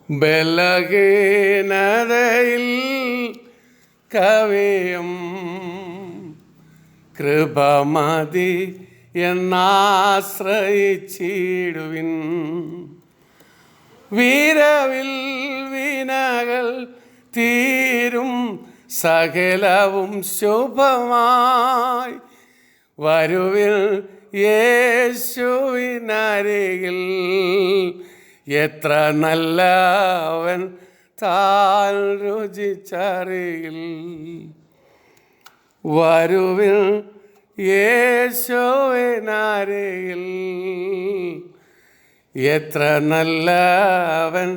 ബലഹീനതയിൽ കവിയും കൃപമതി എന്നാശ്രയിച്ചിടുവിൻ. വീരവിൽ വിനകൾ തീരും സകലവും ശുഭമായി വരുവിൽ യേശുവിനരികിൽ. എത്ര നല്ലവൻ താൻ രുചിച്ചറിയിൽ. വരുവിൽ യേശുവിനരികിൽ. എത്ര നല്ലവൻ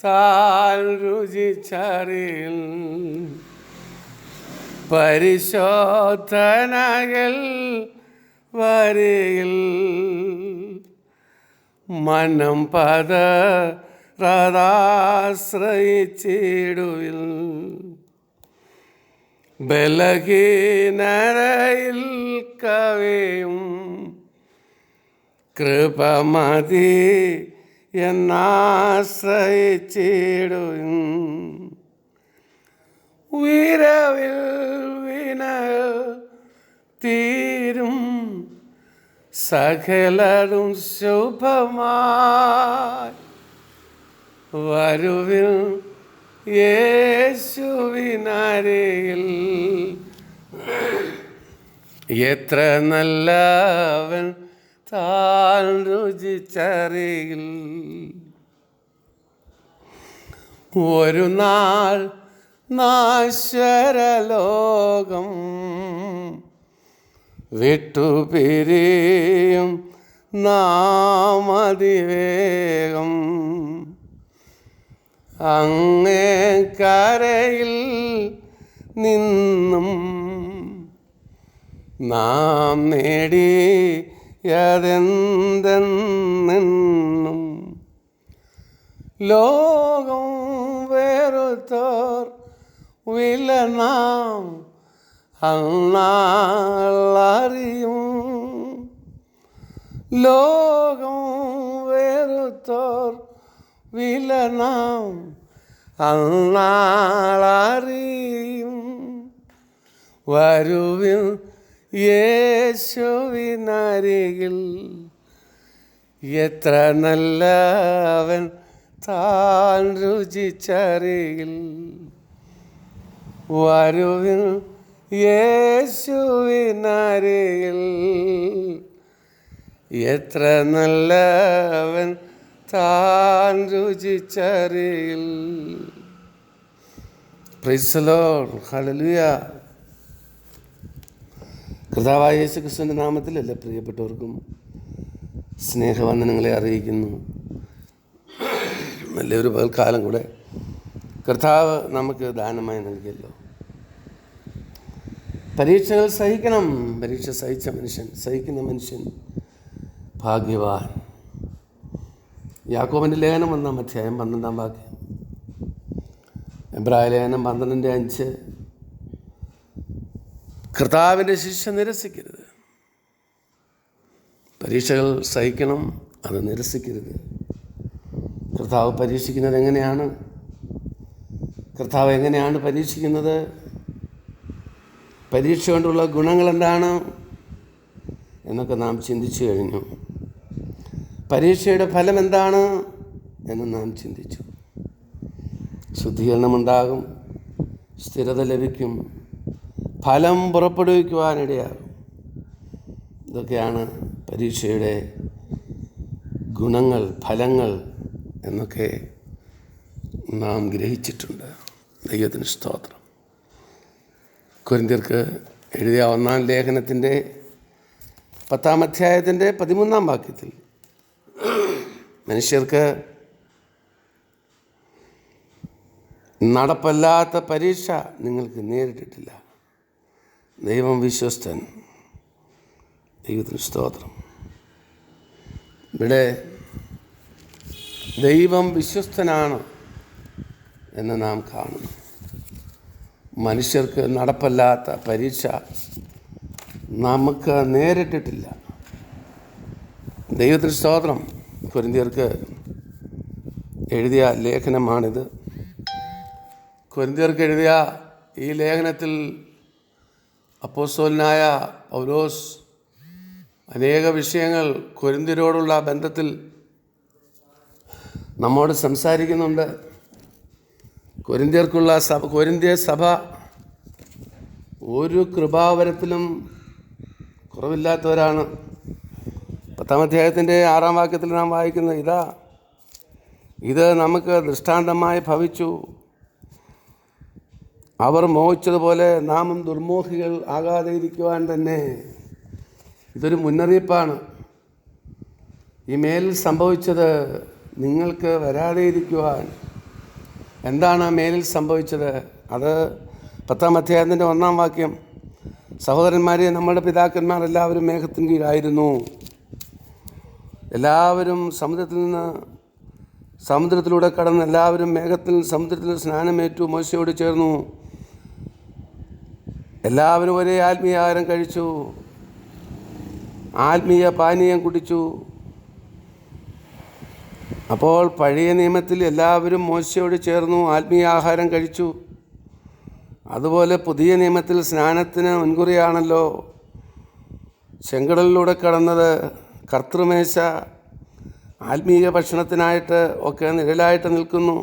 താൻ രുചിച്ചറിയിൽ. പരിശോധനകൾ വരിയിൽ മനം പതറാശ്രയിച്ചിടുവിൽ. ബലഹീനതയിൽ കവിയും കൃപമതി എന്നാശ്രയിച്ചിടുവിൻ. വീരവിൽ വിനകൾ തീരും സകലതും ശുഭമായി വരുവിൽ യേശുവിനരികിൽ. എത്ര നല്ലവൻ താൻ രുചിച്ചറിയിൽ. ഒരു നാൾ നാശരലോകം വിട്ടുപിരിയും നാം അതിവേഗം. അങ്ങേ കരയിൽ നിന്നും നാം നേടിയതെന്തെന്നും. ലോകം വെറുത്തോർ വില നാം അന്നാളറിയും. ലോകം വെറുത്തോർ വില നാം അന്നാളറിയും. വരുവിൽ യേശുവിനരികിൽ. എത്ര നല്ലവൻ താൻ രുചിച്ചറിയിൽ. വരുവിൽ യേശുവിനരികിൽ. എത്ര നല്ലവൻ താൻ രുചിച്ചറിയിൽ. Praise the lord. ഹല്ലേലൂയ. കർത്താവായ യേശു ക്രിസ്തുവിൻ്റെ നാമത്തിൽ എല്ലാ പ്രിയപ്പെട്ടവർക്കും സ്നേഹവന്ദനങ്ങളെ അറിയിക്കുന്നു. നല്ലൊരു പകൽക്കാലം കൂടെ കർത്താവ് നമുക്ക് ദാനമായി നൽകിയല്ലോ. പരീക്ഷകൾ സഹിക്കണം. പരീക്ഷ സഹിക്കുന്ന മനുഷ്യൻ ഭാഗ്യവാൻ. യാക്കോബിൻ്റെ ലേഖനം 1-ാം അധ്യായം 12-ാം വാക്യം. എബ്രായ ലേഖനം 12:5. കർത്താവിൻ്റെ ശിക്ഷ നിരസിക്കരുത്. പരീക്ഷകൾ സഹിക്കണം, അത് നിരസിക്കരുത്. കർത്താവ് പരീക്ഷിക്കുന്നത് എങ്ങനെയാണ്? കർത്താവ് എങ്ങനെയാണ് പരീക്ഷിക്കുന്നത്? പരീക്ഷ കൊണ്ടുള്ള ഗുണങ്ങൾ എന്താണ് എന്നൊക്കെ നാം ചിന്തിച്ചു കഴിഞ്ഞു. പരീക്ഷയുടെ ഫലം എന്താണ് എന്ന് നാം ചിന്തിച്ചു. ശുദ്ധീകരണമുണ്ടാകും, സ്ഥിരത ലഭിക്കും, ഫലം പുറപ്പെടുവിക്കുവാനിടയാകും. ഇതൊക്കെയാണ് പരീക്ഷയുടെ ഗുണങ്ങൾ, ഫലങ്ങൾ എന്നൊക്കെ നാം ഗ്രഹിച്ചിട്ടുണ്ട്. ദൈവത്തിന് സ്തോത്രം. കൊരിന്ത്യർക്ക് എഴുതിയ 1-ാം ലേഖനത്തിൻ്റെ 10-ാം അധ്യായത്തിൻ്റെ 13-ാം വാക്യത്തിൽ മനുഷ്യർക്ക് നടപ്പല്ലാത്ത പരീക്ഷ നിങ്ങൾക്ക് നേരിട്ടിട്ടില്ല. ദൈവം വിശ്വസ്തൻ. ദൈവത്തിന് സ്തോത്രം. ഇവിടെ ദൈവം വിശ്വസ്തനാണ് എന്ന് നാം കാണുന്നു. മനുഷ്യർക്ക് നടപ്പല്ലാത്ത പരീക്ഷ നമുക്ക് നേരിട്ടിട്ടില്ല. ദൈവത്തിന് സ്തോത്രം. കൊരിന്ത്യർക്ക് എഴുതിയ ലേഖനമാണിത്. കൊരിന്ത്യർക്ക് എഴുതിയ ഈ ലേഖനത്തിൽ അപ്പോസ്തലനായ പൗലോസ് അനേക വിഷയങ്ങൾ കൊരിന്ത്യരോടുള്ള ബന്ധത്തിൽ നമ്മോട് സംസാരിക്കുന്നുണ്ട്. കൊരിന്ത്യ സഭ ഒരു കൃപാവരത്തിലും കുറവില്ലാത്തവരാണ്. 10-ാം അധ്യായത്തിൻ്റെ 6-ാം വാക്യത്തിൽ നാം വായിക്കുന്നത് ഇത് നമുക്ക് ദൃഷ്ടാന്തമായി ഭവിച്ചു. അവർ മോഹിച്ചതുപോലെ നാമും ദുർമോഹികൾ ആകാതെ ഇരിക്കുവാൻ തന്നെ. ഇതൊരു മുന്നറിയിപ്പാണ്. ഈ മേലിൽ സംഭവിച്ചത് നിങ്ങൾക്ക് വരാതെ ഇരിക്കുവാൻ. എന്താണ് മേലിൽ സംഭവിച്ചത്? അത് 10-ാം അധ്യായത്തിൻ്റെ 1-ാം വാക്യം. സഹോദരന്മാരെ, നമ്മുടെ പിതാക്കന്മാർ എല്ലാവരും മേഘത്തിന് കീഴായിരുന്നു. എല്ലാവരും സമുദ്രത്തിലൂടെ കടന്ന് എല്ലാവരും സമുദ്രത്തിൽ സ്നാനമേറ്റു, മോശയോട് ചേർന്നു. എല്ലാവരും ഒരേ ആത്മീയ ആഹാരം കഴിച്ചു, ആത്മീയ പാനീയം കുടിച്ചു. അപ്പോൾ പഴയ നിയമത്തിൽ എല്ലാവരും മോശയോട് ചേർന്നു ആത്മീയ ആഹാരം കഴിച്ചു. അതുപോലെ പുതിയ നിയമത്തിൽ സ്നാനത്തിന് മുൻകുറിയാണല്ലോ ചെങ്കടലിലൂടെ കടന്നത്. കർത്തൃമേശ ആത്മീയ ഭക്ഷണത്തിനായിട്ട് ഒക്കെ നിഴലായിട്ട് നിൽക്കുന്നു.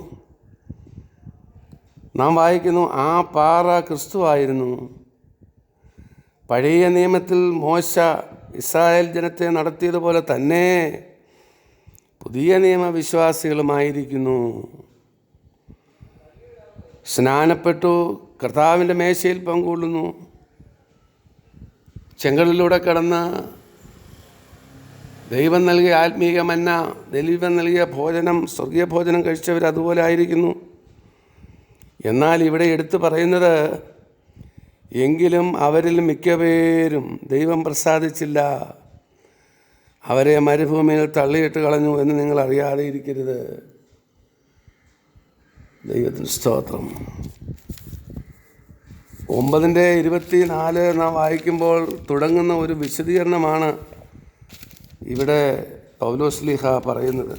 നാം വായിക്കുന്നു, ആ പാറ ക്രിസ്തുവായിരുന്നു. പഴയ നിയമത്തിൽ മോശ ഇസ്രായേൽ ജനത്തെ നടത്തിയതുപോലെ തന്നെ പുതിയ നിയമവിശ്വാസികളുമായിരിക്കുന്നു. സ്നാനപ്പെട്ടു, കർത്താവിൻ്റെ മേശയിൽ പങ്കുകൊള്ളുന്നു. ചെങ്കടലിലൂടെ കടന്ന് ദൈവം നൽകിയ ആത്മീയ മന്ന, ദൈവം നൽകിയ ഭോജനം, സ്വർഗീയ ഭോജനം കഴിച്ചവർ അതുപോലെ ആയിരിക്കുന്നു. എന്നാൽ ഇവിടെ എടുത്തു പറയുന്നത്, എങ്കിലും അവരിൽ മിക്കപേരും ദൈവം പ്രസാദിച്ചില്ല, അവരെ മരുഭൂമിയിൽ തള്ളിയിട്ട് കളഞ്ഞു എന്ന് നിങ്ങൾ അറിയാതെ ഇരിക്കരുത്. ദൈവത്തിന് സ്തോത്രം. 9:24 നാം വായിക്കുമ്പോൾ തുടങ്ങുന്ന ഒരു വിശദീകരണമാണ് ഇവിടെ പൗലോസ് ലീഹ പറയുന്നത്.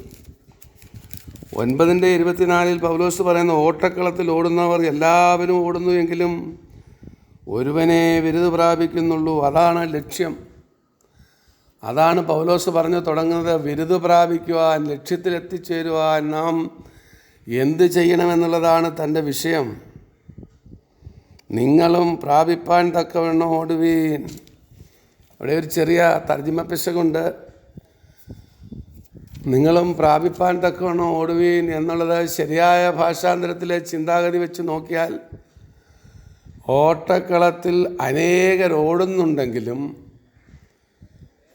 9:24 പൗലോസ് പറയുന്ന, ഓട്ടക്കളത്തിൽ ഓടുന്നവർ എല്ലാവരും ഓടുന്നു, എങ്കിലും ഒരുവനെ ബിരുദ പ്രാപിക്കുന്നുള്ളൂ. അതാണ് ലക്ഷ്യം. അതാണ് പൗലോസ് പറഞ്ഞു തുടങ്ങുന്നത്. ബിരുദ പ്രാപിക്കുവാൻ, ലക്ഷ്യത്തിലെത്തിച്ചേരുവാൻ നാം എന്ത് ചെയ്യണമെന്നുള്ളതാണ് തൻ്റെ വിഷയം. നിങ്ങളും പ്രാപിപ്പാൻ തക്കവണ്ണം ഓടുവീൻ. അവിടെ ഒരു ചെറിയ തർജ്ജിമ പിശകുണ്ട്. നിങ്ങളും പ്രാപിപ്പാൻ തക്കവണ്ണം ഓടുവീൻ എന്നുള്ളത് ശരിയായ ഭാഷാന്തരത്തിലെ ചിന്താഗതി വെച്ച് നോക്കിയാൽ ഓട്ടക്കളത്തിൽ അനേകർ ഓടുന്നുണ്ടെങ്കിലും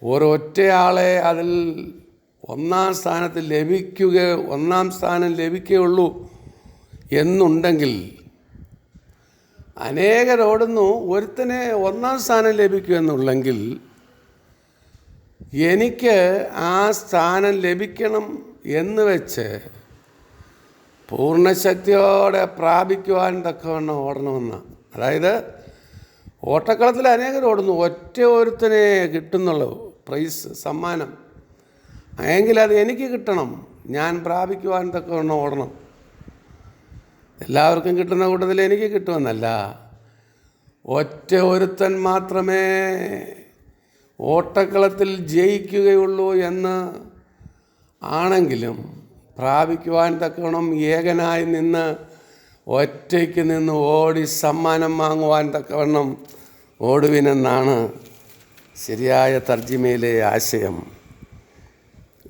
ഒരൊറ്റയാളെ അതിൽ ഒന്നാം സ്ഥാനം ലഭിക്കുകയുള്ളൂ എന്നുണ്ടെങ്കിൽ, അനേകർ ഓടുന്നു, ഒരുത്തനെ ഒന്നാം സ്ഥാനം ലഭിക്കുമെന്നുള്ളെങ്കിൽ എനിക്ക് ആ സ്ഥാനം ലഭിക്കണം എന്ന് വെച്ച് പൂർണ്ണശക്തിയോടെ പ്രാപിക്കുവാൻ തക്കവണ്ണം ഓടണമെന്ന്. അതായത് ഓട്ടക്കളത്തിൽ അനേകർ ഓടുന്നു, ഒറ്റ ഒരുത്തനെ കിട്ടുന്നുള്ളൂ പ്രൈസ്, സമ്മാനം. എങ്കിൽ അത് എനിക്ക് കിട്ടണം, ഞാൻ പ്രാപിക്കുവാൻ തക്കവണ്ണം ഓടണം. എല്ലാവർക്കും കിട്ടുന്ന കൂട്ടത്തിൽ എനിക്ക് കിട്ടുമെന്നല്ല, ഒറ്റ ഒരുത്തൻ മാത്രമേ ഓട്ടക്കളത്തിൽ ജയിക്കുകയുള്ളൂ എന്ന് ആണെങ്കിലും പ്രാപിക്കുവാൻ തക്കവണ്ണം ഏകനായി നിന്ന് ഒറ്റയ്ക്ക് നിന്ന് ഓടി സമ്മാനം വാങ്ങുവാൻ തക്കവണ്ണം ഓടുവിനെന്നാണ് ശരിയായ തർജ്ജിമയിലെ ആശയം.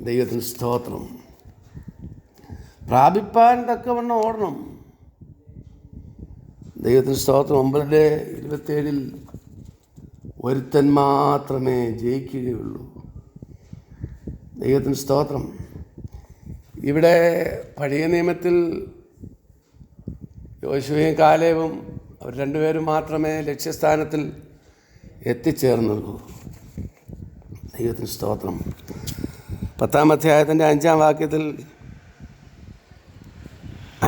ദൈവത്തിന് സ്തോത്രം. പ്രാപിപ്പാൻ തക്കവണ്ണം ഓടണം. ദൈവത്തിന് സ്തോത്രം. 9:27 ഒരുത്തൻ മാത്രമേ ജയിക്കുകയുള്ളൂ. ദൈവത്തിന് സ്തോത്രം. ഇവിടെ പഴയ നിയമത്തിൽ യോശുവയും കാലേബും അവർ രണ്ടുപേരും മാത്രമേ ലക്ഷ്യസ്ഥാനത്തിൽ എത്തിച്ചേർന്നുള്ളൂ. ദൈവത്തിന് സ്തോത്രം. 10-ാം അധ്യായത്തിൻ്റെ 5-ാം വാക്യത്തിൽ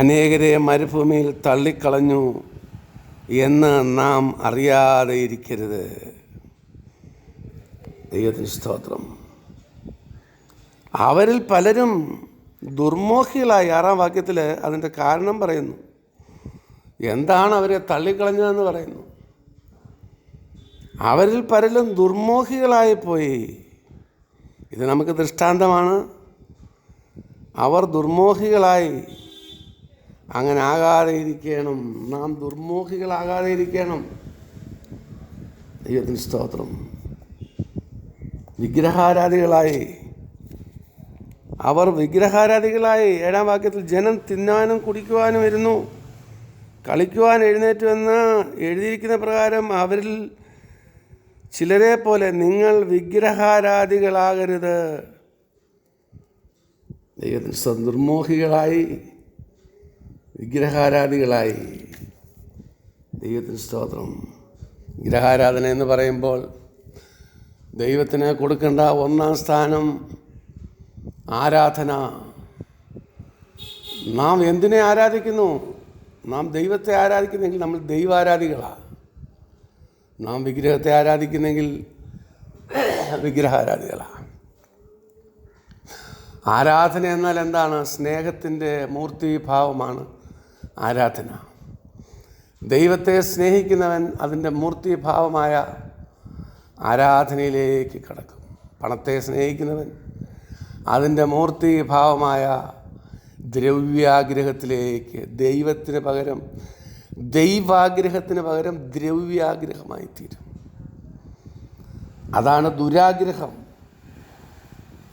അനേകരെ മരുഭൂമിയിൽ തള്ളിക്കളഞ്ഞു എന്ന് നാം അറിയാതെ ഇരിക്കരുത്. ദൈവത്തിന് സ്തോത്രം. അവരിൽ പലരും ദുർമോഹികളായി. 6-ാം വാക്യത്തിൽ അതിൻ്റെ കാരണം പറയുന്നു. എന്താണ് അവരെ തള്ളിക്കളഞ്ഞതെന്ന് പറയുന്നു. അവരിൽ പലരും ദുർമോഹികളായിപ്പോയി. ഇത് നമുക്ക് ദൃഷ്ടാന്തമാണ്. അവർ ദുർമോഹികളായി. അങ്ങനെ ആകാതെ ഇരിക്കണം. നാം ദുർമോഹികളാകാതെ ഇരിക്കണം. ദൈവത്തിന് സ്തോത്രം. വിഗ്രഹാരാധികളായി. അവർ വിഗ്രഹാരാധികളായി. 7-ാം വാക്യത്തിൽ ജനം തിന്നാനും കുടിക്കുവാനും ഇരുന്നു, കളിക്കുവാൻ എഴുന്നേറ്റുവെന്ന് എഴുതിയിരിക്കുന്ന പ്രകാരം അവരിൽ ചിലരെ പോലെ നിങ്ങൾ വിഗ്രഹാരാധികളാകരുത്. ദൈവത്തിന് ദുർമോഹികളായി, വിഗ്രഹാരാധികളായി. ദൈവത്തിന് സ്തോത്രം. വിഗ്രഹാരാധന എന്ന് പറയുമ്പോൾ ദൈവത്തിന് കൊടുക്കേണ്ട 1-ാം സ്ഥാനം ആരാധന. നാം എന്തിനെ ആരാധിക്കുന്നു? നാം ദൈവത്തെ ആരാധിക്കുന്നെങ്കിൽ നമ്മൾ ദൈവാരാധികളാണ്. നാം വിഗ്രഹത്തെ ആരാധിക്കുന്നെങ്കിൽ വിഗ്രഹാരാധികളാണ്. ആരാധന എന്നാൽ എന്താണ്? സ്നേഹത്തിൻ്റെ മൂർത്തിഭാവമാണ് ആരാധന. ദൈവത്തെ സ്നേഹിക്കുന്നവൻ അതിൻ്റെ മൂർത്തിഭാവമായ ആരാധനയിലേക്ക് കടക്കും. പണത്തെ സ്നേഹിക്കുന്നവൻ അതിൻ്റെ മൂർത്തിഭാവമായ ദ്രവ്യാഗ്രഹത്തിലേക്ക്, ദൈവാഗ്രഹത്തിന് പകരം ദ്രവ്യാഗ്രഹമായി തീരും. അതാണ് ദുരാഗ്രഹം.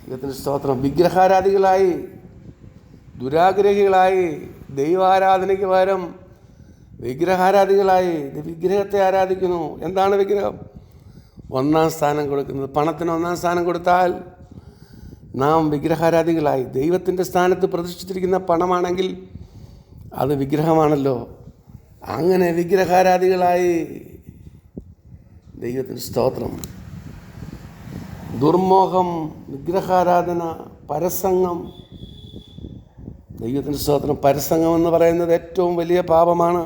ദൈവത്തിന് സ്തോത്രം. വിഗ്രഹാരാധികളായി, ദുരാഗ്രഹികളായി, ദൈവാരാധനയ്ക്ക് പകരം വിഗ്രഹാരാധികളായി. വിഗ്രഹത്തെ ആരാധിക്കുന്നു. എന്താണ് വിഗ്രഹം? 1-ാം സ്ഥാനം കൊടുക്കുന്നത്. പണത്തിന് 1-ാം സ്ഥാനം കൊടുത്താൽ നാം വിഗ്രഹാരാധികളായി. ദൈവത്തിൻ്റെ സ്ഥാനത്ത് പ്രതിഷ്ഠിച്ചിരിക്കുന്ന പണമാണെങ്കിൽ അത് വിഗ്രഹമാണല്ലോ. അങ്ങനെ വിഗ്രഹാരാധികളായി. ദൈവത്തിന് സ്തോത്രം. ദുർമോഹം, വിഗ്രഹാരാധന, പരസംഗം. ദൈവത്തിന് സ്തോത്രം. പരസംഗം എന്ന് പറയുന്നത് ഏറ്റവും വലിയ പാപമാണ്.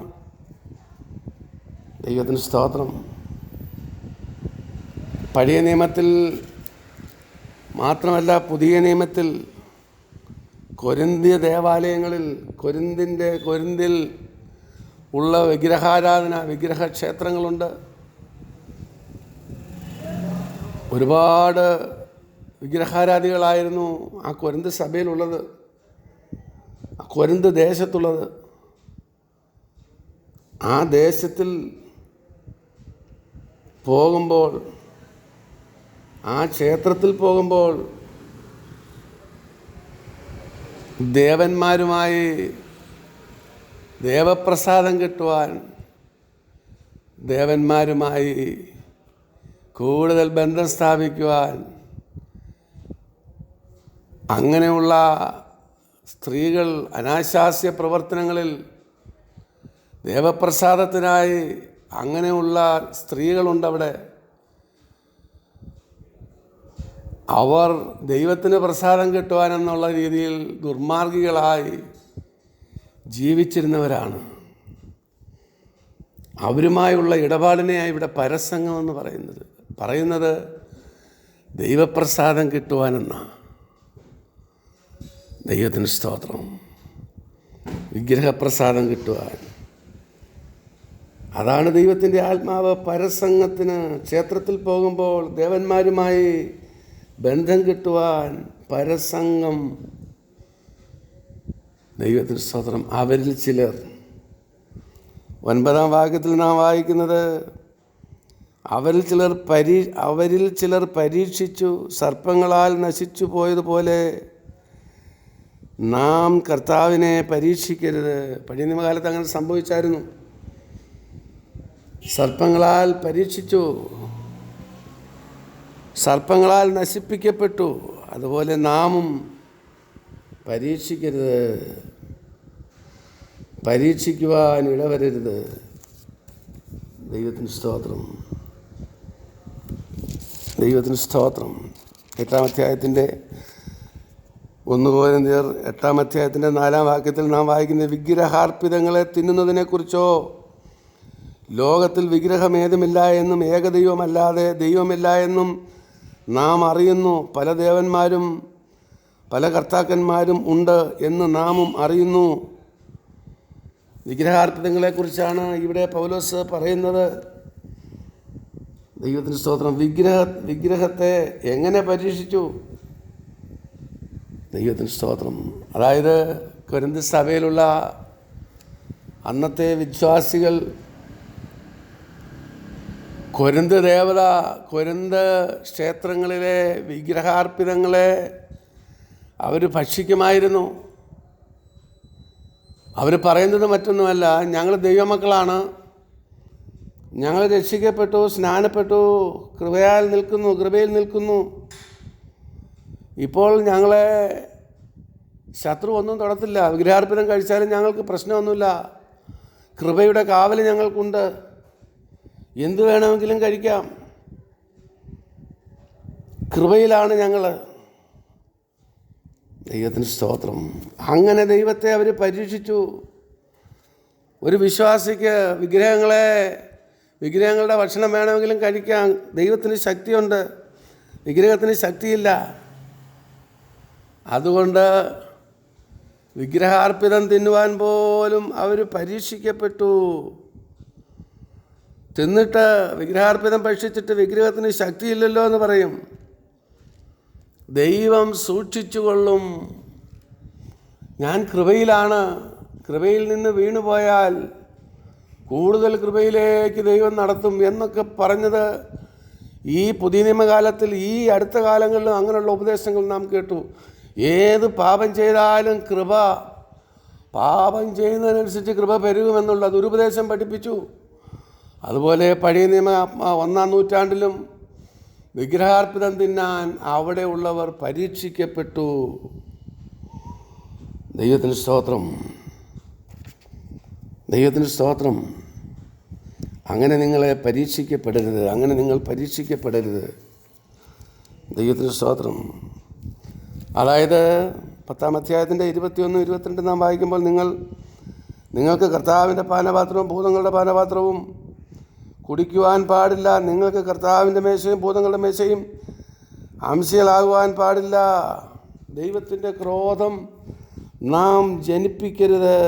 ദൈവത്തിന് സ്തോത്രം. പഴയ നിയമത്തിൽ മാത്രമല്ല, പുതിയ നിയമത്തിൽ കൊരിന്ത്യ ദേവാലയങ്ങളിൽ, കൊരിന്തിൽ ഉള്ള വിഗ്രഹാരാധന, വിഗ്രഹക്ഷേത്രങ്ങളുണ്ട്. ഒരുപാട് വിഗ്രഹാരാധികളായിരുന്നു ആ കൊരിന്ത് സഭയിലുള്ളത്, ആ കൊരിന്ത് ദേശത്തുള്ളത്. ആ ദേശത്തിൽ പോകുമ്പോൾ, ആ ക്ഷേത്രത്തിൽ പോകുമ്പോൾ ദേവന്മാരുമായി ദേവപ്രസാദം കിട്ടുവാൻ, ദേവന്മാരുമായി കൂടുതൽ ബന്ധം സ്ഥാപിക്കുവാൻ, അങ്ങനെയുള്ള സ്ത്രീകൾ അനാശാസ്യ പ്രവർത്തനങ്ങളിൽ ദേവപ്രസാദത്തിനായി അങ്ങനെയുള്ള സ്ത്രീകളുണ്ടവിടെ. അവർ ദൈവത്തിന് പ്രസാദം കിട്ടുവാനെന്നുള്ള രീതിയിൽ ദുർമാർഗികളായി ജീവിച്ചിരുന്നവരാണ്. അവരുമായുള്ള ഇടപാടിനെയാണ് ഇവിടെ പരസംഗം എന്ന് പറയുന്നത് ദൈവപ്രസാദം കിട്ടുവാനെന്നാണ്. ദൈവത്തിന് സ്തോത്രം. വിഗ്രഹപ്രസാദം കിട്ടുവാൻ. അതാണ് ദൈവത്തിൻ്റെ ആത്മാവ്. പരസംഗത്തിന് ക്ഷേത്രത്തിൽ പോകുമ്പോൾ ദേവന്മാരുമായി ബന്ധം കിട്ടുവാൻ പരസംഗം. ദൈവത്തിന് സ്തോത്രം. അവരിൽ ചിലർ, 9-ാം വാക്യത്തിൽ നാം വായിക്കുന്നത്, അവരിൽ ചിലർ പരീക്ഷിച്ചു, സർപ്പങ്ങളാൽ നശിച്ചു പോയതുപോലെ നാം കർത്താവിനെ പരീക്ഷിക്കരുത്. പഴയ നിയമകാലത്ത് അങ്ങനെ സംഭവിച്ചായിരുന്നു. സർപ്പങ്ങളാൽ പരീക്ഷിച്ചു, സർപ്പങ്ങളാൽ നശിപ്പിക്കപ്പെട്ടു. അതുപോലെ നാമും പരീക്ഷിക്കരുത്, പരീക്ഷിക്കുവാൻ ഇടവരരുത്. ദൈവത്തിന് സ്തോത്രം. ദൈവത്തിന് സ്തോത്രം. 8-ാം അധ്യായത്തിൻ്റെ 1 കൊരിന്ത്യർ 8-ാം അധ്യായത്തിൻ്റെ 4-ാം വാക്യത്തിൽ നാം വായിക്കുന്നത്, വിഗ്രഹാർപ്പിതങ്ങളെ തിന്നുന്നതിനെക്കുറിച്ചോ ലോകത്തിൽ വിഗ്രഹമേതുമില്ല എന്നും ഏകദൈവമല്ലാതെ ദൈവമില്ല എന്നും നാം അറിയുന്നു. പല ദേവന്മാരും പല കർത്താക്കന്മാരും ഉണ്ട് എന്ന് നാമും അറിയുന്നു. വിഗ്രഹാർപ്പിതങ്ങളെക്കുറിച്ചാണ് ഇവിടെ പൗലോസ് പറയുന്നത്. ദൈവത്തിന് സ്തോത്രം. വിഗ്രഹത്തെ എങ്ങനെ പരീക്ഷിച്ചു? ദൈവത്തിന് സ്തോത്രം. അതായത് കൊരിന്ത് സഭയിലുള്ള അന്നത്തെ വിശ്വാസികൾ കൊരിന്ത് ദേവത, കൊരിന്ത് ക്ഷേത്രങ്ങളിലെ വിഗ്രഹാർപ്പിതങ്ങളെ അവർ ഭക്ഷിക്കുമായിരുന്നു. അവർ പറയുന്നത് മറ്റൊന്നുമല്ല, ഞങ്ങൾ ദൈവമക്കളാണ്, ഞങ്ങൾ രക്ഷിക്കപ്പെട്ടു, സ്നാനപ്പെട്ടു, കൃപയിൽ നിൽക്കുന്നു. ഇപ്പോൾ ഞങ്ങളെ ശത്രു ഒന്നും തൊടത്തില്ല. വിഗ്രഹാർപ്പണം കഴിച്ചാലും ഞങ്ങൾക്ക് പ്രശ്നമൊന്നുമില്ല. കൃപയുടെ കാവൽ ഞങ്ങൾക്കുണ്ട്. എന്തു വേണമെങ്കിലും കഴിക്കാം. കൃപയിലാണ് ഞങ്ങൾ. ദൈവത്തിന് സ്തോത്രം. അങ്ങനെ ദൈവത്തെ അവർ പരീക്ഷിച്ചു. ഒരു വിശ്വാസിക്ക് വിഗ്രഹങ്ങളുടെ ഭക്ഷണം വേണമെങ്കിലും കഴിക്കാം. ദൈവത്തിന് ശക്തിയുണ്ട്, വിഗ്രഹത്തിന് ശക്തിയില്ല. അതുകൊണ്ട് വിഗ്രഹാർപ്പിതം തിന്നുവാൻ പോലും അവർ പരീക്ഷിക്കപ്പെട്ടു. തിന്നിട്ട് വിഗ്രഹാർപ്പിതം ഭക്ഷിച്ചിട്ട് വിഗ്രഹത്തിന് ശക്തിയില്ലല്ലോ എന്ന് പറയും. ദൈവം സൂക്ഷിച്ചുകൊള്ളും. ഞാൻ കൃപയിലാണ്, കൃപയിൽ നിന്ന് വീണുപോയാൽ കൂടുതൽ കൃപയിലേക്ക് ദൈവം നടത്തും എന്നൊക്കെ പറഞ്ഞത് ഈ പുതിയ നിയമകാലത്തിൽ, ഈ അടുത്ത കാലങ്ങളിലും അങ്ങനെയുള്ള ഉപദേശങ്ങൾ നാം കേട്ടു. ഏത് പാപം ചെയ്താലും പാപം ചെയ്യുന്നതിനനുസരിച്ച് കൃപ പെരുകുമെന്നുള്ള ദുരുപദേശം പഠിപ്പിച്ചു. അതുപോലെ പഴയ നിയമ 1-ാം നൂറ്റാണ്ടിലും വിഗ്രഹാർപ്പിതം തിന്നാൻ അവിടെ ഉള്ളവർ പരീക്ഷിക്കപ്പെട്ടു. ദൈവത്തിന് സ്തോത്രം, ദൈവത്തിന് സ്തോത്രം. അങ്ങനെ നിങ്ങൾ പരീക്ഷിക്കപ്പെടരുത്. ദൈവത്തിന് സ്തോത്രം. അതായത് 10-ാം അധ്യായത്തിൻ്റെ 21, 22 നാം വായിക്കുമ്പോൾ, നിങ്ങൾക്ക് കർത്താവിൻ്റെ പാനപാത്രവും ഭൂതങ്ങളുടെ പാനപാത്രവും കുടിക്കുവാൻ പാടില്ല. നിങ്ങൾക്ക് കർത്താവിൻ്റെ മേശയും ഭൂതങ്ങളുടെ മേശയും അംശികളാകുവാൻ പാടില്ല. ദൈവത്തിൻ്റെ ക്രോധം നാം ജനിപ്പിക്കരുത്.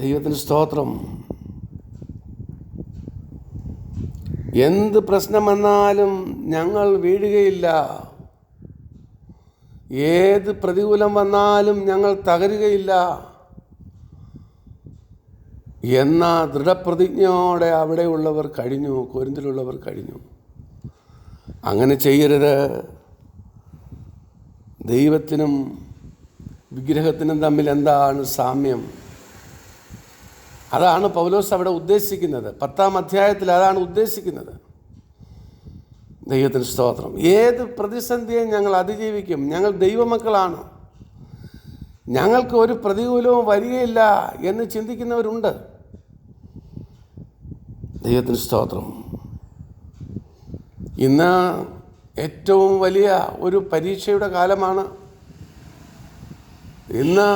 ദൈവത്തിന് സ്തോത്രം. എന്ത് പ്രശ്നം വന്നാലും ഞങ്ങൾ വീഴുകയില്ല. ഏത് പ്രതികൂലം വന്നാലും ഞങ്ങൾ തകരുകയില്ല എന്ന ദൃഢപ്രതിജ്ഞയോടെ അവിടെയുള്ളവർ കഴിഞ്ഞു, കൊരിന്തിലുള്ളവർ കഴിഞ്ഞു. അങ്ങനെ ചെയ്യരുത്. ദൈവത്തിനും വിഗ്രഹത്തിനും തമ്മിൽ എന്താണ് സാമ്യം? അതാണ് പൗലോസ് അവിടെ ഉദ്ദേശിക്കുന്നത്. 10-ാം അധ്യായത്തിൽ അതാണ് ഉദ്ദേശിക്കുന്നത്. ദൈവത്തിന് സ്തോത്രം. ഏത് പ്രതിസന്ധിയും ഞങ്ങൾ അതിജീവിക്കും. ഞങ്ങൾ ദൈവമക്കളാണ്, ഞങ്ങൾക്ക് ഒരു പ്രതികൂലവും വരികയില്ല എന്ന് ചിന്തിക്കുന്നവരുണ്ട്. ദൈവത്തിന് സ്തോത്രം. ഇന്ന് ഏറ്റവും വലിയ ഒരു പരീക്ഷയുടെ കാലമാണ്. ഇന്ന്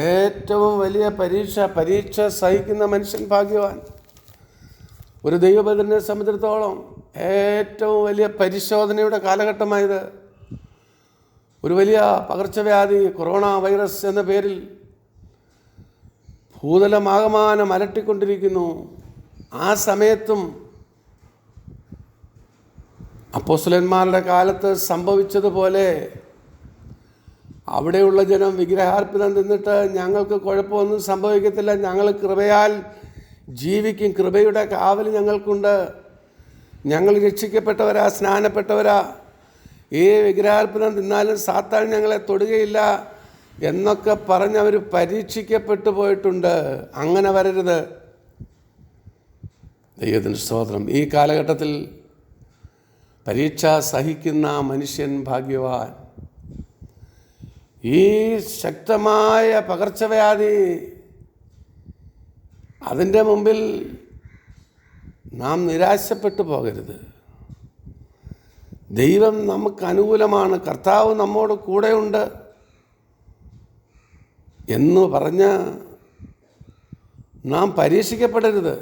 ഏറ്റവും വലിയ പരീക്ഷ സഹിക്കുന്ന മനുഷ്യൻ ഭാഗ്യവാൻ. ഒരു ദൈവഭദ്രനെ സംബന്ധിച്ചിടത്തോളം ഏറ്റവും വലിയ പരിശോധനയുടെ കാലഘട്ടമായത്. ഒരു വലിയ പകർച്ചവ്യാധി, കൊറോണ വൈറസ് എന്ന പേരിൽ ഭൂതലമാകമാനം അലട്ടിക്കൊണ്ടിരിക്കുന്നു. ആ സമയത്തും അപ്പോസ്തലന്മാരുടെ കാലത്ത് സംഭവിച്ചതുപോലെ അവിടെയുള്ള ജനം വിഗ്രഹാർപ്പിതം തിന്നിട്ട് ഞങ്ങൾക്ക് കുഴപ്പമൊന്നും സംഭവിക്കത്തില്ല, ഞങ്ങൾ കൃപയാൽ ജീവിക്കും, കൃപയുടെ കാവൽ ഞങ്ങൾക്കുണ്ട്, ഞങ്ങൾ രക്ഷിക്കപ്പെട്ടവരാ, സ്നാനപ്പെട്ടവരാ, ഈ വിഗ്രഹാർപ്പിതം തിന്നാലും സാത്താൻ ഞങ്ങളെ തൊടുകയില്ല എന്നൊക്കെ പറഞ്ഞവർ പരീക്ഷിക്കപ്പെട്ടു പോയിട്ടുണ്ട്. അങ്ങനെ വരരുത്. ദൈവത്തിന് സ്തോത്രം. ഈ കാലഘട്ടത്തിൽ പരീക്ഷ സഹിക്കുന്ന മനുഷ്യൻ ഭാഗ്യവാൻ. ഈ ശക്തമായ പകർച്ചവ്യാധി, അതിൻ്റെ മുമ്പിൽ നാം നിരാശപ്പെട്ടു പോകരുത്. ദൈവം നമുക്ക് അനുകൂലമാണ്, കർത്താവ് നമ്മോട് കൂടെയുണ്ട് എന്ന് പറഞ്ഞ് നാം പരീക്ഷിക്കപ്പെടരുത്.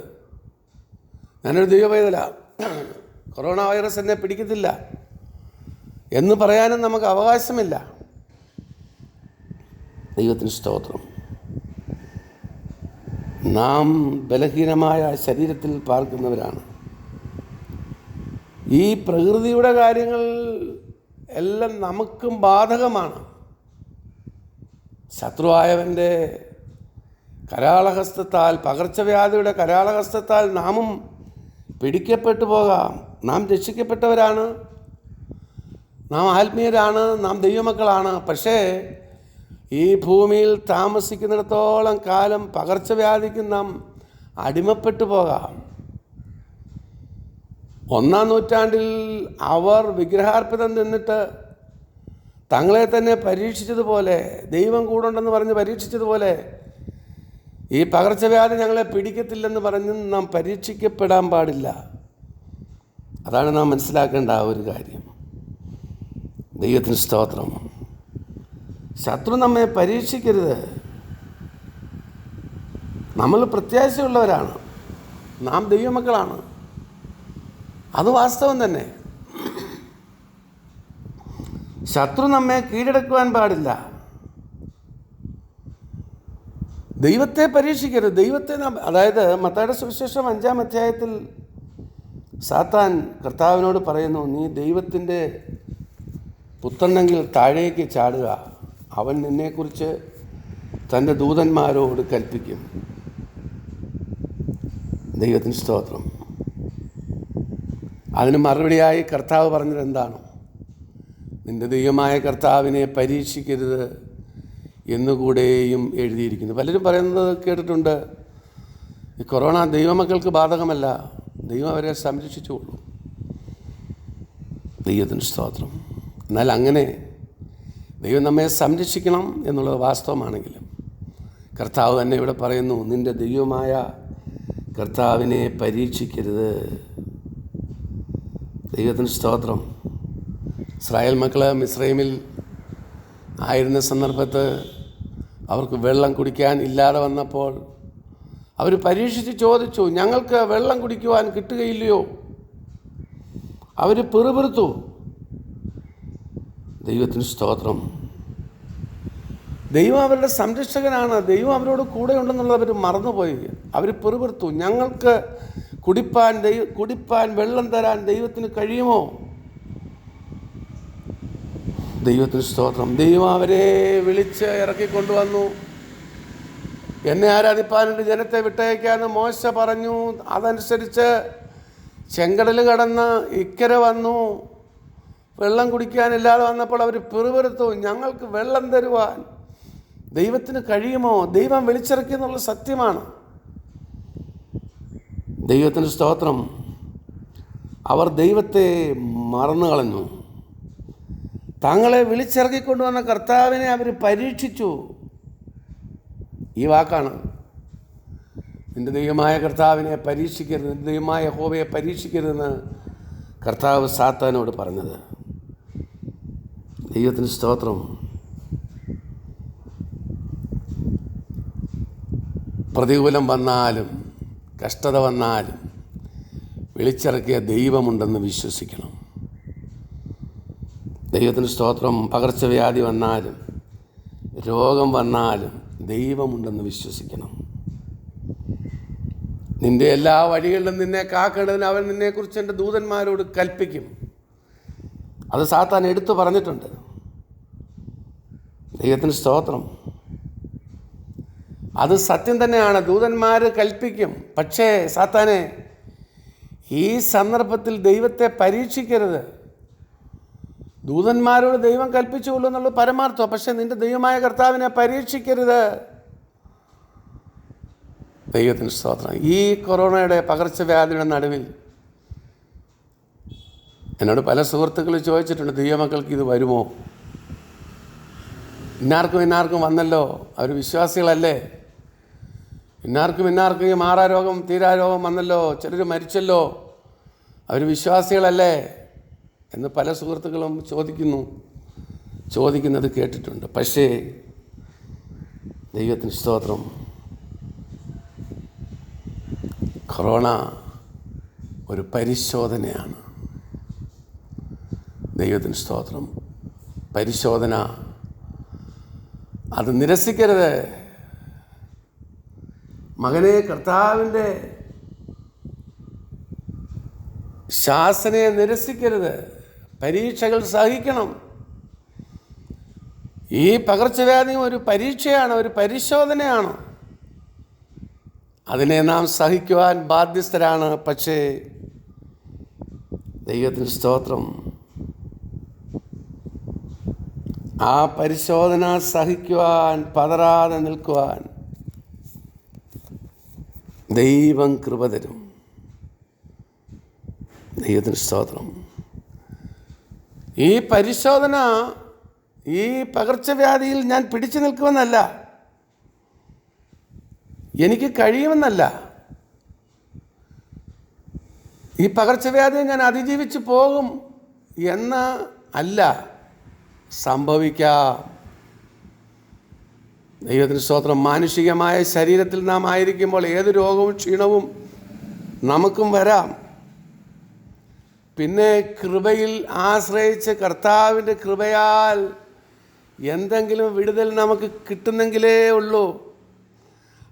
ഞാനൊരു ദൈവവേദന, കൊറോണ വൈറസ് എന്നെ പിടിക്കത്തില്ല എന്ന് പറയാനും നമുക്ക് അവകാശമില്ല. ദൈവത്തിന് സ്തോത്രം. നാം ബലഹീനമായ ശരീരത്തിൽ പാർക്കുന്നവരാണ്. ഈ പ്രകൃതിയുടെ കാര്യങ്ങൾ എല്ലാം നമുക്കും ബാധകമാണ്. ശത്രുവായവൻ്റെ കരാളഹസ്തത്താൽ, പകർച്ചവ്യാധിയുടെ കരാളഹസ്തത്താൽ നാമും പിടിക്കപ്പെട്ടു പോകാം. നാം രക്ഷിക്കപ്പെട്ടവരാണ്, നാം ആത്മീയരാണ്, നാം ദൈവമക്കളാണ്. പക്ഷേ ഈ ഭൂമിയിൽ താമസിക്കുന്നിടത്തോളം കാലം പകർച്ചവ്യാധിക്ക് നാം അടിമപ്പെട്ടു പോകാം. 1-ാം നൂറ്റാണ്ടിൽ അവർ വിഗ്രഹാർപ്പിതം നിന്നിട്ട് തങ്ങളെ തന്നെ പരീക്ഷിച്ചതുപോലെ, ദൈവം കൂടുണ്ടെന്ന് പറഞ്ഞ് പരീക്ഷിച്ചതുപോലെ, ഈ പകർച്ചവ്യാധി ഞങ്ങളെ പിടിക്കത്തില്ലെന്ന് പറഞ്ഞ് നാം പരീക്ഷിക്കപ്പെടാൻ പാടില്ല. അതാണ് നാം മനസ്സിലാക്കേണ്ട ആ ഒരു കാര്യം. ദൈവത്തിന് സ്തോത്രം. ശത്രു നമ്മെ പരീക്ഷിക്കരുത്. നമ്മൾ പ്രത്യാശയുള്ളവരാണ്, നാം ദൈവമക്കളാണ്. അത് വാസ്തവം തന്നെ. ശത്രു നമ്മെ കീഴടക്കുവാൻ പാടില്ല. ദൈവത്തെ പരീക്ഷിക്കരുത്. ദൈവത്തെ അതായത് മത്തായിയുടെ സുവിശേഷം 5-ാം അധ്യായത്തിൽ സാത്താൻ കർത്താവിനോട് പറയുന്നു, നീ ദൈവത്തിൻ്റെ പുത്രനെങ്കിൽ താഴേക്ക് ചാടുക, അവൻ നിന്നെക്കുറിച്ച് തൻ്റെ ദൂതന്മാരോട് കൽപ്പിക്കും. ദൈവത്തിന് സ്തോത്രം. അതിന് മറുപടിയായി കർത്താവ് പറഞ്ഞത് എന്താണ്? നിൻ്റെ ദൈവമായ കർത്താവിനെ പരീക്ഷിക്കരുത് എന്നുകൂടെയും എഴുതിയിരിക്കുന്നു. പലരും പറയുന്നത് കേട്ടിട്ടുണ്ട്, ഈ കൊറോണ ദൈവമക്കൾക്ക് ബാധകമല്ല, ദൈവം അവരെ സംരക്ഷിച്ചുകൊള്ളൂ. ദൈവത്തിന് സ്തോത്രം. എന്നാൽ അങ്ങനെ ദൈവം നമ്മെ സംരക്ഷിക്കണം എന്നുള്ളത് വാസ്തവമാണെങ്കിലും കർത്താവ് തന്നെ ഇവിടെ പറയുന്നു, നിൻ്റെ ദൈവമായ കർത്താവിനെ പരീക്ഷിക്കരുത്. ദൈവത്തിന് സ്തോത്രം. ഇസ്രായേൽ മക്കൾ മിസ്രൈമിൽ ആയിരുന്ന സന്ദർഭത്ത് അവർക്ക് വെള്ളം കുടിക്കാൻ ഇല്ലാതെ വന്നപ്പോൾ അവർ പരീക്ഷിച്ച് ചോദിച്ചു, ഞങ്ങൾക്ക് വെള്ളം കുടിക്കുവാൻ കിട്ടുകയില്ലയോ? അവർ പിറുപിറുത്തു. ദൈവത്തിന് സ്തോത്രം. ദൈവം അവരുടെ സംരക്ഷകനാണ്, ദൈവം അവരോട് കൂടെ ഉണ്ടെന്നുള്ളത് അവർ മറന്നുപോയി. അവർ പിറുപിറുത്തു, ഞങ്ങൾക്ക് കുടിപ്പാൻ വെള്ളം തരാൻ ദൈവത്തിന് കഴിയുമോ? ദൈവത്തിന് സ്തോത്രം. ദൈവം അവരെ വിളിച്ച് ഇറക്കിക്കൊണ്ടുവന്നു. എന്നെ ആരാധിപ്പാനുണ്ട്, ജനത്തെ വിട്ടയക്കാന്ന് മോശ പറഞ്ഞു. അതനുസരിച്ച് ചെങ്കടൽ കടന്ന് ഇക്കരെ വന്നു. വെള്ളം കുടിക്കാനില്ലാതെ വന്നപ്പോൾ അവർ പിറുപിറുത്തു, ഞങ്ങൾക്ക് വെള്ളം തരുവാൻ ദൈവത്തിന് കഴിയുമോ? ദൈവം വിളിച്ചിറക്കിയെന്നുള്ള സത്യമാണ്. ദൈവത്തിന് സ്തോത്രം. അവർ ദൈവത്തെ മറന്നു കളഞ്ഞു. തങ്ങളെ വിളിച്ചിറക്കിക്കൊണ്ടുവന്ന കർത്താവിനെ അവർ പരീക്ഷിച്ചു. ഈ വാക്കാണ്, നിൻ്റെ ദൈവമായ കർത്താവിനെ പരീക്ഷിക്കരുത്, നിൻ്റെ ദൈവമായ യഹോവയെ പരീക്ഷിക്കരുതെന്ന് കർത്താവ് സാത്താനോട് പറഞ്ഞത്. ദൈവത്തിന് സ്തോത്രം. പ്രതികൂലം വന്നാലും കഷ്ടത വന്നാലും വിളിച്ചിറക്കിയ ദൈവമുണ്ടെന്ന് വിശ്വസിക്കണം. ദൈവത്തിന് സ്തോത്രം. പകർച്ചവ്യാധി വന്നാലും രോഗം വന്നാലും ദൈവമുണ്ടെന്ന് വിശ്വസിക്കണം. നിൻ്റെ എല്ലാ വഴികളിലും നിന്നെ കാക്കേണ്ടതിന് അവൻ നിന്നെക്കുറിച്ച് എൻ്റെ ദൂതന്മാരോട് കൽപ്പിക്കും. അത് സാത്താൻ എടുത്തു പറഞ്ഞിട്ടുണ്ട്. ദൈവത്തിന് സ്തോത്രം. അത് സത്യം തന്നെയാണ്, ദൂതന്മാർ കൽപ്പിക്കും. പക്ഷേ സാത്താനെ, ഈ സന്ദർഭത്തിൽ ദൈവത്തെ പരീക്ഷിക്കരുത്. ദൂതന്മാരോട് ദൈവം കൽപ്പിച്ചുകൊള്ളൂ എന്നുള്ളത് പരമാർത്ഥം. പക്ഷേ നിൻ്റെ ദൈവമായ കർത്താവിനെ പരീക്ഷിക്കരുത്. ദൈവത്തിന് സ്തോത്രം. ഈ കൊറോണയുടെ പകർച്ചവ്യാധിയുടെ നടുവിൽ എന്നോട് പല സുഹൃത്തുക്കൾ ചോദിച്ചിട്ടുണ്ട്, ദൈവമക്കൾക്ക് ഇത് വരുമോ? ഇന്നാർക്കും വന്നല്ലോ, അവർ വിശ്വാസികളല്ലേ. ഇന്നാർക്കും ഈ മാറാരോഗം തീരാരോഗം വന്നല്ലോ, ചിലർ മരിച്ചല്ലോ, അവർ വിശ്വാസികളല്ലേ എന്ന് പല സുഹൃത്തുക്കളും ചോദിക്കുന്നത് കേട്ടിട്ടുണ്ട്. പക്ഷേ ദൈവത്തിന് സ്തോത്രം, കൊറോണ ഒരു പരിശോധനയാണ്. ദൈവത്തിന് സ്തോത്രം. പരിശോധന അത് നിരസിക്കരുത്. മകനെ, കർത്താവിൻ്റെ ശാസനയെ നിരസിക്കരുത്. പരീക്ഷകൾ സഹിക്കണം. ഈ പകർച്ചവ്യാധിയും ഒരു പരീക്ഷയാണ്, ഒരു പരിശോധനയാണ്. അതിനെ നാം സഹിക്കുവാൻ ബാധ്യസ്ഥരാണ്. പക്ഷേ ദൈവത്തിന് സ്തോത്രം, ആ പരിശോധന സഹിക്കുവാൻ, പതറാതെ നിൽക്കുവാൻ ദൈവം കൃപ തരും. ദൈവത്തിന് സ്തോത്രം. ഈ പരിശോധന ഈ പകർച്ചവ്യാധിയിൽ ഞാൻ പിടിച്ചു നിൽക്കുമെന്നല്ല, എനിക്ക് കഴിയുമെന്നല്ല, ഈ പകർച്ചവ്യാധിയെ ഞാൻ അതിജീവിച്ച് പോകും എന്ന് അല്ല സംഭവിക്കാം. ദൈവത്തിന് സ്തോത്രം. മാനുഷികമായ ശരീരത്തിൽ നാം ആയിരിക്കുമ്പോൾ ഏത് രോഗവും ക്ഷീണവും നമുക്കും വരാം. പിന്നെ കൃപയിൽ ആശ്രയിച്ച് കർത്താവിൻ്റെ കൃപയാൽ എന്തെങ്കിലും വിടുതൽ നമുക്ക് കിട്ടുന്നെങ്കിലേ ഉള്ളൂ.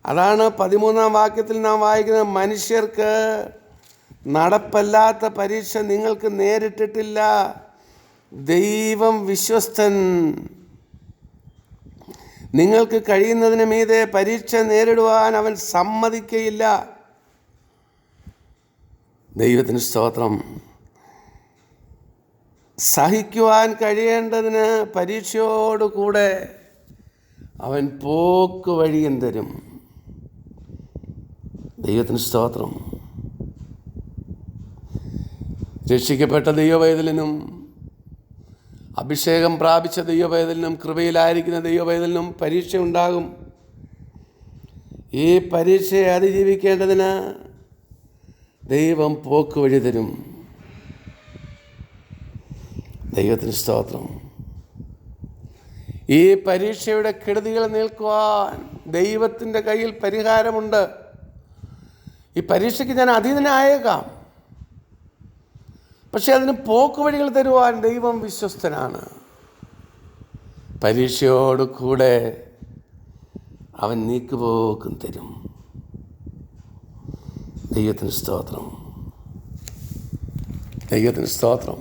അതാണ് 13-ാം വാക്യത്തിൽ നാം വായിക്കുന്നത്. മനുഷ്യർക്ക് നടപ്പല്ലാത്ത പരീക്ഷ നിങ്ങൾക്ക് നേരിട്ടിട്ടില്ല, ദൈവം വിശ്വസ്തൻ. നിങ്ങൾക്ക് കഴിയുന്നതിന് മീതെ പരീക്ഷ നേരിടുവാൻ അവൻ സമ്മതിക്കയില്ല. ദൈവത്തിന് സ്തോത്രം. സഹിക്കുവാൻ കഴിയേണ്ടതിന് പരീക്ഷയോടുകൂടെ അവൻ പോക്ക് വഴിയും തരും. ദൈവത്തിന് സ്തോത്രം. രക്ഷിക്കപ്പെട്ട ദൈവവൈതലിനും അഭിഷേകം പ്രാപിച്ച ദൈവവൈതലിനും കൃപയിലായിരിക്കുന്ന ദൈവവൈതലിനും പരീക്ഷ ഉണ്ടാകും. ഈ പരീക്ഷയെ അതിജീവിക്കേണ്ടതിന് ദൈവം പോക്ക് വഴി തരും. ദൈവത്തിന് സ്തോത്രം. ഈ പരീക്ഷയുടെ കെടുതികൾ നിൽക്കുവാൻ ദൈവത്തിൻ്റെ കയ്യിൽ പരിഹാരമുണ്ട്. ഈ പരീക്ഷയ്ക്ക് ഞാൻ അധീനനായേക്കാം, പക്ഷെ അതിന് പോക്ക് വഴികൾ തരുവാൻ ദൈവം വിശ്വസ്തനാണ്. പരീക്ഷയോട് കൂടെ അവൻ നീക്കുപോക്കും തരും. ദൈവത്തിന് സ്തോത്രം. ദൈവത്തിന് സ്തോത്രം.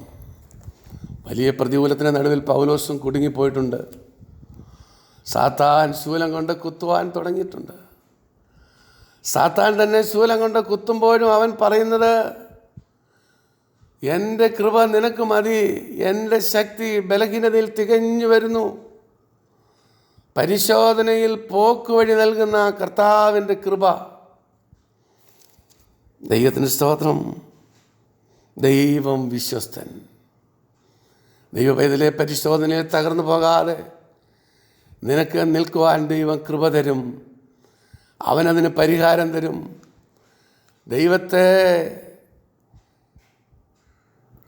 വലിയ പ്രതികൂലത്തിൻ്റെ നടുവിൽ പൗലോസും കുടുങ്ങിപ്പോയിട്ടുണ്ട്. സാത്താൻ ശൂലം കൊണ്ട് കുത്തുവാൻ തുടങ്ങിയിട്ടുണ്ട്. സാത്താൻ തന്നെ ശൂലം കൊണ്ട് കുത്തുമ്പോഴും അവൻ പറയുന്നത്, എൻ്റെ കൃപ നിനക്ക് മതി, എൻ്റെ ശക്തി ബലഹീനതയിൽ തികഞ്ഞു വരുന്നു. പരിശോധനയിൽ പോക്കുവഴി നൽകുന്ന കർത്താവിൻ്റെ കൃപ. ദൈവത്തിന് സ്തോത്രം. ദൈവം വിശ്വസ്തൻ. ദൈവവേദനയിലെ പരിശോധനയിൽ തകർന്നു പോകാതെ നിനക്ക് നിൽക്കുവാൻ ദൈവം കൃപ തരും. അവനതിന് പരിഹാരം തരും. ദൈവത്തെ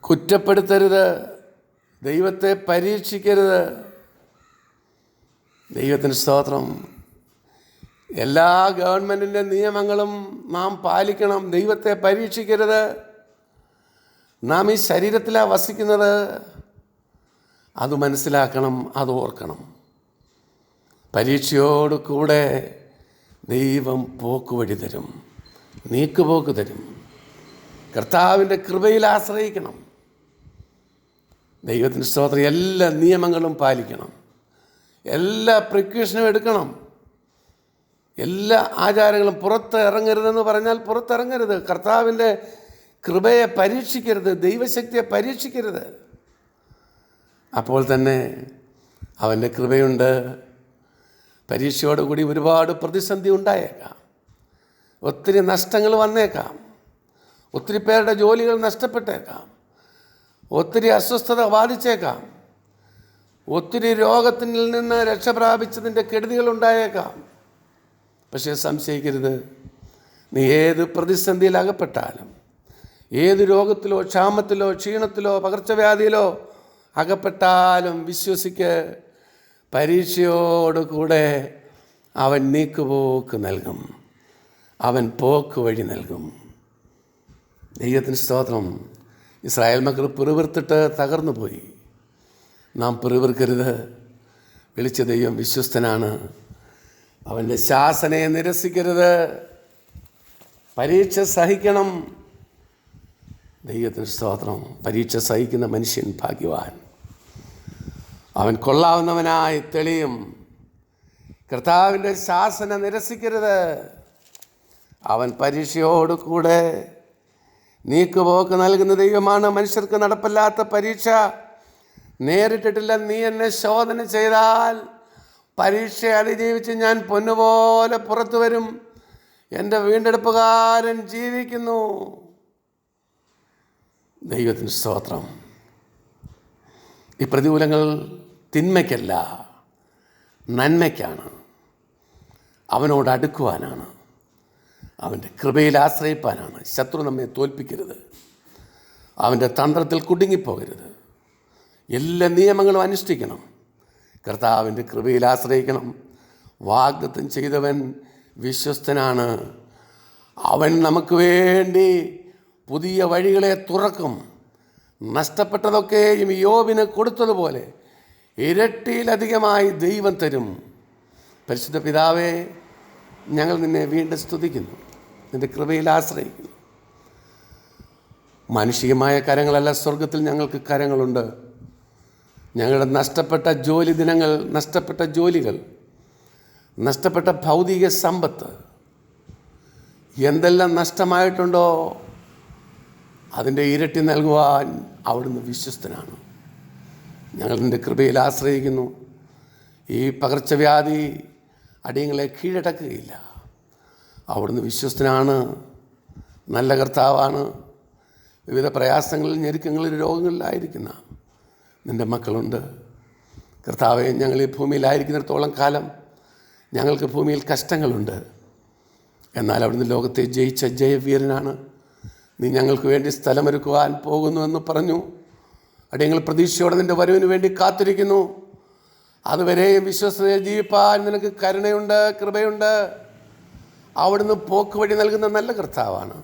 കുറ്റപ്പെടുത്തരുത്, ദൈവത്തെ പരീക്ഷിക്കരുത്. ദൈവത്തിന് സ്തോത്രം. എല്ലാ ഗവൺമെൻറ്റിൻ്റെ നിയമങ്ങളും നാം പാലിക്കണം. ദൈവത്തെ പരീക്ഷിക്കരുത്. നാം ഈ ശരീരത്തിലാണ് വസിക്കുന്നത്, അത് മനസ്സിലാക്കണം, അത് ഓർക്കണം. പരീക്ഷയോട് കൂടെ ദൈവം പോക്കുവഴി തരും, നീക്കുപോക്ക് തരും. കർത്താവിൻ്റെ കൃപയിൽ ആശ്രയിക്കണം. ദൈവത്തിന് സ്തോത്രം. എല്ലാ നിയമങ്ങളും പാലിക്കണം, എല്ലാ പ്രിക്കോഷനും എടുക്കണം, എല്ലാ ആചാരങ്ങളും. പുറത്ത് ഇറങ്ങരുതെന്ന് പറഞ്ഞാൽ പുറത്തിറങ്ങരുത്. കർത്താവിൻ്റെ കൃപയെ പരീക്ഷിക്കരുത്, ദൈവശക്തിയെ പരീക്ഷിക്കരുത്. അപ്പോൾ തന്നെ അവൻ്റെ കൃപയുണ്ട്. പരീക്ഷയോടുകൂടി ഒരുപാട് പ്രതിസന്ധി ഉണ്ടായേക്കാം, ഒത്തിരി നഷ്ടങ്ങൾ വന്നേക്കാം, ഒത്തിരി പേരുടെ ജോലികൾ നഷ്ടപ്പെട്ടേക്കാം, ഒത്തിരി അസ്വസ്ഥത ബാധിച്ചേക്കാം, ഒത്തിരി രോഗത്തിൽ നിന്ന് രക്ഷ പ്രാപിച്ചതിൻ്റെ കെടുതികളുണ്ടായേക്കാം. പക്ഷേ സംശയിക്കരുത്. നീ ഏത് പ്രതിസന്ധിയിൽ അകപ്പെട്ടാലും, ഏത് രോഗത്തിലോ ക്ഷാമത്തിലോ ക്ഷീണത്തിലോ പകർച്ചവ്യാധിയിലോ അകപ്പെട്ടാലും വിശ്വസിക്ക്, പരീക്ഷയോടുകൂടെ അവൻ നീക്കുപോക്ക് നൽകും, അവൻ പോക്ക് വഴി നൽകും. ദൈവത്തിന് സ്തോത്രം. ഇസ്രായേൽ മക്കൾ പിറുവിർത്തിട്ട് തകർന്നു പോയി. നാം പിറുവിർക്കരുത്. വിളിച്ച ദൈവം വിശ്വസ്തനാണ്. അവൻ്റെ ശാസനയെ നിരസിക്കരുത്. പരീക്ഷ സഹിക്കണം. ദൈവത്തിന് സ്തോത്രം. പരീക്ഷ സഹിക്കുന്ന മനുഷ്യൻ ഭാഗ്യവാൻ. അവൻ കൊള്ളാവുന്നവനായി തെളിയും. കർത്താവിൻ്റെ ശാസന നിരസിക്കരുത്. അവൻ പരീക്ഷയോട് കൂടെ നീക്കുപോക്ക് നൽകുന്ന ദൈവമാണ്. മനുഷ്യർക്ക് നടപ്പില്ലാത്ത പരീക്ഷ നേരിട്ടിട്ടില്ല. നീ എന്നെ ശോധന ചെയ്താൽ പരീക്ഷ അതിജീവിച്ച് ഞാൻ പൊന്നുപോലെ പുറത്തു വരും. എൻ്റെ വീണ്ടെടുപ്പുകാരൻ ജീവിക്കുന്നു. ദൈവത്തിന് സ്തോത്രം. ഈ പ്രതികൂലങ്ങൾ തിന്മയ്ക്കല്ല, നന്മയ്ക്കാണ്. അവനോട് അടുക്കുവാനാണ്. അവൻ്റെ കൃപയിൽ ആശ്രയിപ്പാനാണ്. ശത്രു നമ്മെ തോൽപ്പിക്കരുത്. അവൻ്റെ തന്ത്രത്തിൽ കുടുങ്ങിപ്പോകരുത്. എല്ലാ നിയമങ്ങളും അനുഷ്ഠിക്കണം. കർത്താവിൻ്റെ കൃപയിൽ ആശ്രയിക്കണം. വാഗ്ദത്തം ചെയ്തവൻ വിശ്വസ്തനാണ്. അവൻ നമുക്ക് വേണ്ടി പുതിയ വഴികളെ തുറക്കും. നഷ്ടപ്പെട്ടതൊക്കെയും യോബിന് കൊടുത്തതുപോലെ ഇരട്ടിയിലധികമായി ദൈവം തരും. പരിശുദ്ധ പിതാവേ, ഞങ്ങൾ നിന്നെ വീണ്ടും സ്തുതിക്കുന്നു. നിൻ്റെ കൃപയിൽ ആശ്രയിക്കുന്നു. മാനുഷികമായ കരങ്ങളല്ല, സ്വർഗത്തിൽ ഞങ്ങൾക്ക് കരങ്ങളുണ്ട്. ഞങ്ങളുടെ നഷ്ടപ്പെട്ട ജോലി ദിനങ്ങൾ, നഷ്ടപ്പെട്ട ജോലികൾ, നഷ്ടപ്പെട്ട ഭൗതിക സമ്പത്ത്, എന്തെല്ലാം നഷ്ടമായിട്ടുണ്ടോ അതിൻ്റെ ഇരട്ടി നൽകുവാൻ അവിടുന്ന് വിശ്വസ്തനാണ്. ഞങ്ങൾ നിൻ്റെ കൃപയിൽ ആശ്രയിക്കുന്നു. ഈ പകർച്ചവ്യാധി അടിയങ്ങളെ കീഴടക്കുകയില്ല. അവിടുന്ന് വിശ്വസ്തനാണ്. നല്ല കർത്താവാണ്. വിവിധ പ്രയാസങ്ങളിൽ, ഞെരുക്കങ്ങളിൽ, രോഗങ്ങളിലായിരിക്കുന്ന നിൻ്റെ മക്കളുണ്ട്. കർത്താവെ, ഞങ്ങൾ ഈ ഭൂമിയിലായിരിക്കുന്നിടത്തോളം കാലം ഞങ്ങൾക്ക് ഭൂമിയിൽ കഷ്ടങ്ങളുണ്ട്. എന്നാൽ അവിടുന്ന് ലോകത്തെ ജയിച്ച ജയവീരനാണ്. നീ ഞങ്ങൾക്ക് വേണ്ടി സ്ഥലമൊരുക്കുവാൻ പോകുന്നുവെന്ന് പറഞ്ഞു. അടിയങ്ങൾ പ്രതീക്ഷയോടെ നിൻ്റെ വരവിന് വേണ്ടി കാത്തിരിക്കുന്നു. അതുവരെയും വിശ്വസ്തതയെ ജീവിപ്പാൻ നിനക്ക് കരുണയുണ്ട്, കൃപയുണ്ട്. അവിടുന്ന് പോക്ക് വഴി നൽകുന്ന നല്ല കർത്താവാണ്.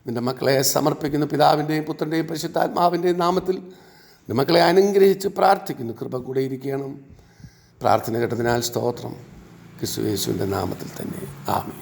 നിൻ്റെ മക്കളെ സമർപ്പിക്കുന്നു. പിതാവിൻ്റെയും പുത്രൻ്റെയും പരിശുദ്ധാത്മാവിൻ്റെയും നാമത്തിൽ നിൻ്റെ മക്കളെ അനുഗ്രഹിച്ച് പ്രാർത്ഥിക്കുന്നു. കൃപ കൂടെ ഇരിക്കണം. പ്രാർത്ഥന കേട്ടതിനാൽ സ്തോത്രം. ക്രിസ്തു യേശുവിൻ്റെ നാമത്തിൽ തന്നെ. ആമേൻ.